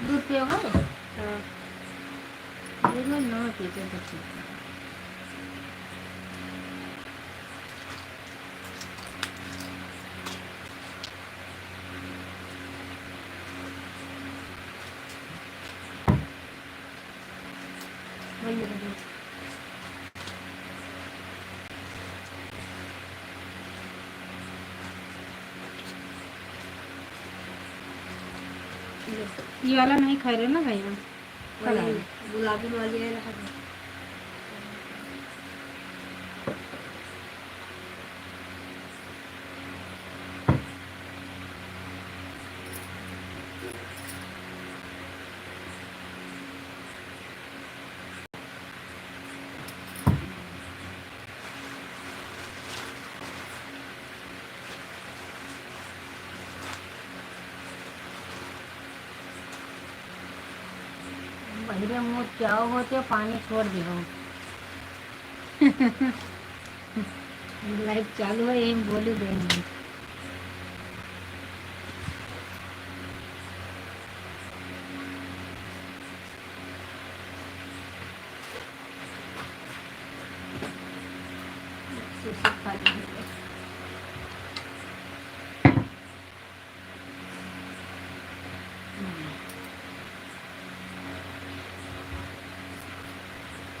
दूध पिओगे? हाँ दूध में नमक पीते तो ठीक है। वही है दूध। ये वाला नहीं खा रहे ना भैया? कल वही आए। गुलाबी वाली है रखा था। बहिरे मुँह क्या होते पानी छोड़ दियो। लाइव चालू है, यही बोली देंगे।